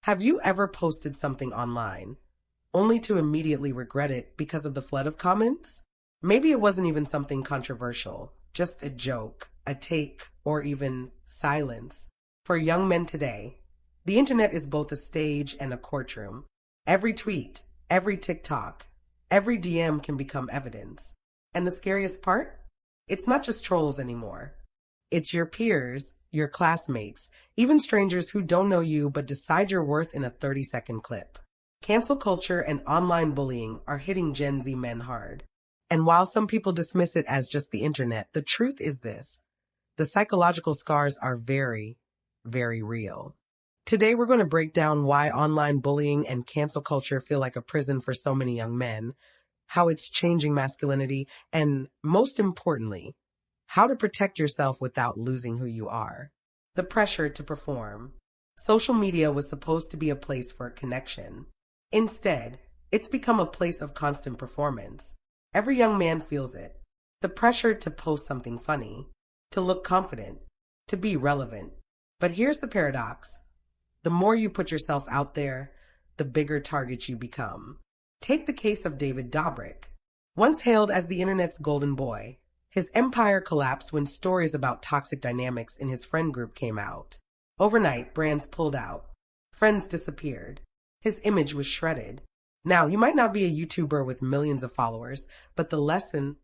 Have you ever posted something online, only to immediately regret it because of the flood of comments? Maybe it wasn't even something controversial, just a joke, a take, or even silence. For young men today, the internet is both a stage and a courtroom. Every tweet, every TikTok, every DM can become evidence. And the scariest part? It's not just trolls anymore. It's your peers, your classmates, even strangers who don't know you but decide your worth in a 30-second clip. Cancel culture and online bullying are hitting Gen Z men hard. And while some people dismiss it as just the internet, the truth is this: the psychological scars are very, very real. Today, we're going to break down why online bullying and cancel culture feel like a prison for so many young men, how it's changing masculinity, and most importantly, how to protect yourself without losing who you are. The pressure to perform. Social media was supposed to be a place for connection. Instead, it's become a place of constant performance. Every young man feels it. The pressure to post something funny, to look confident, to be relevant. But here's the paradox. The more you put yourself out there, the bigger target you become. Take the case of David Dobrik. Once hailed as the internet's golden boy, his empire collapsed when stories about toxic dynamics in his friend group came out. Overnight, brands pulled out. Friends disappeared. His image was shredded. Now, you might not be a YouTuber with millions of followers, but the lesson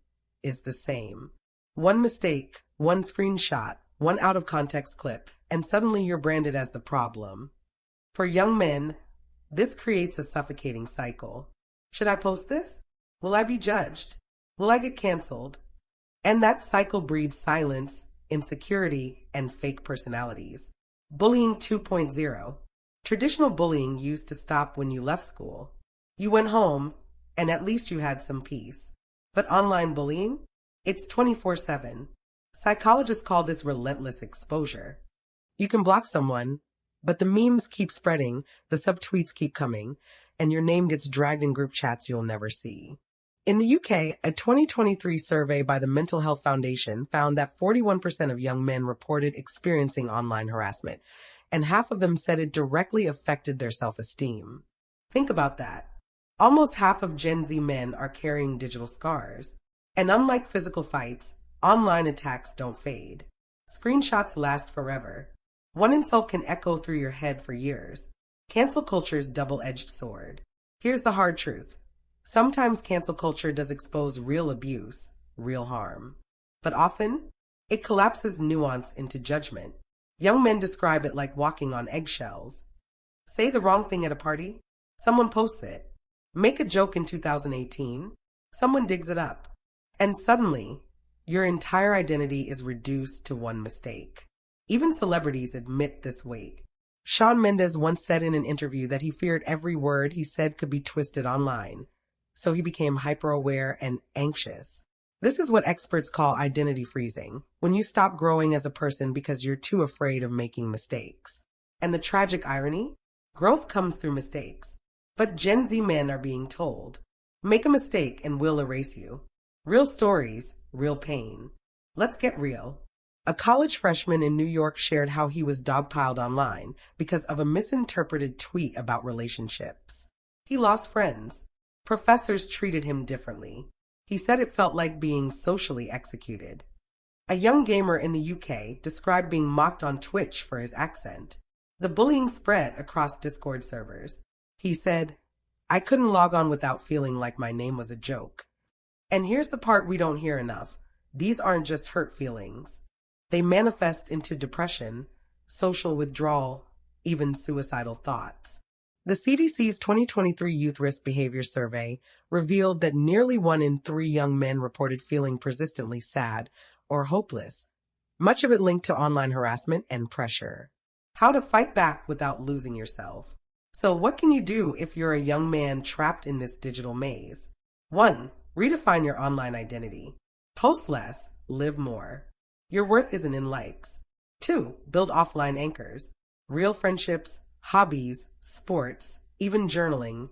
is the same. One mistake, one screenshot, one out-of-context clip, and suddenly you're branded as the problem. For young men, this creates a suffocating cycle. Should I post this? Will I be judged? Will I get canceled? And that cycle breeds silence, insecurity, and fake personalities. Bullying 2.0. Traditional bullying used to stop when you left school. You went home, and at least you had some peace. But online bullying? It's 24/7. Psychologists call this relentless exposure. You can block someone, but the memes keep spreading, the subtweets keep coming, and your name gets dragged in group chats you'll never see. In the UK, a 2023 survey by the Mental Health Foundation found that 41% of young men reported experiencing online harassment, and half of them said it directly affected their self-esteem. Think about that. Almost half of Gen Z men are carrying digital scars. And unlike physical fights, online attacks don't fade. Screenshots last forever. One insult can echo through your head for years. Cancel culture's double-edged sword. Here's the hard truth. Sometimes cancel culture does expose real abuse, real harm. But often, it collapses nuance into judgment. Young men describe it like walking on eggshells. Say the wrong thing at a party, someone posts it. Make a joke in 2018, someone digs it up. And suddenly, your entire identity is reduced to one mistake. Even celebrities admit this weight. Shawn Mendes once said in an interview that he feared every word he said could be twisted online. So he became hyper-aware and anxious. This is what experts call identity freezing, when you stop growing as a person because you're too afraid of making mistakes. And the tragic irony? Growth comes through mistakes. But Gen Z men are being told, make a mistake and we'll erase you. Real stories, real pain. Let's get real. A college freshman in New York shared how he was dogpiled online because of a misinterpreted tweet about relationships. He lost friends. Professors treated him differently. He said it felt like being socially executed. A young gamer in the UK described being mocked on Twitch for his accent. The bullying spread across Discord servers. He said, I couldn't log on without feeling like my name was a joke. And here's the part we don't hear enough. These aren't just hurt feelings. They manifest into depression, social withdrawal, even suicidal thoughts. The CDC's 2023 Youth Risk Behavior Survey revealed that nearly 1 in 3 young men reported feeling persistently sad or hopeless, much of it linked to online harassment and pressure. How to fight back without losing yourself. So what can you do if you're a young man trapped in this digital maze? 1. Redefine your online identity. Post less, live more. Your worth isn't in likes. 2. Build offline anchors. Real friendships, hobbies, sports, even journaling.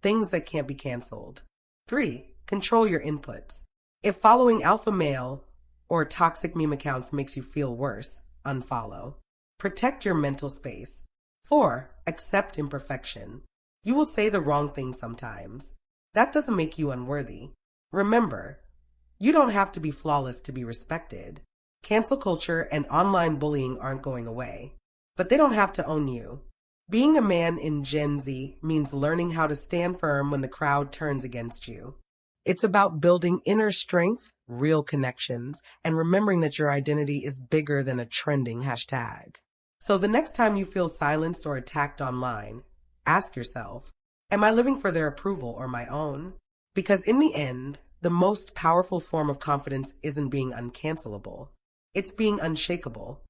Things that can't be canceled. 3. Control your inputs. If following alpha male or toxic meme accounts makes you feel worse, unfollow. Protect your mental space. 4. Accept imperfection. You will say the wrong thing sometimes. That doesn't make you unworthy. Remember, you don't have to be flawless to be respected. Cancel culture and online bullying aren't going away, but they don't have to own you. Being a man in Gen Z means learning how to stand firm when the crowd turns against you. It's about building inner strength, real connections, and remembering that your identity is bigger than a trending hashtag. So the next time you feel silenced or attacked online, ask yourself, am I living for their approval or my own? Because in the end, the most powerful form of confidence isn't being uncancelable. It's being unshakable.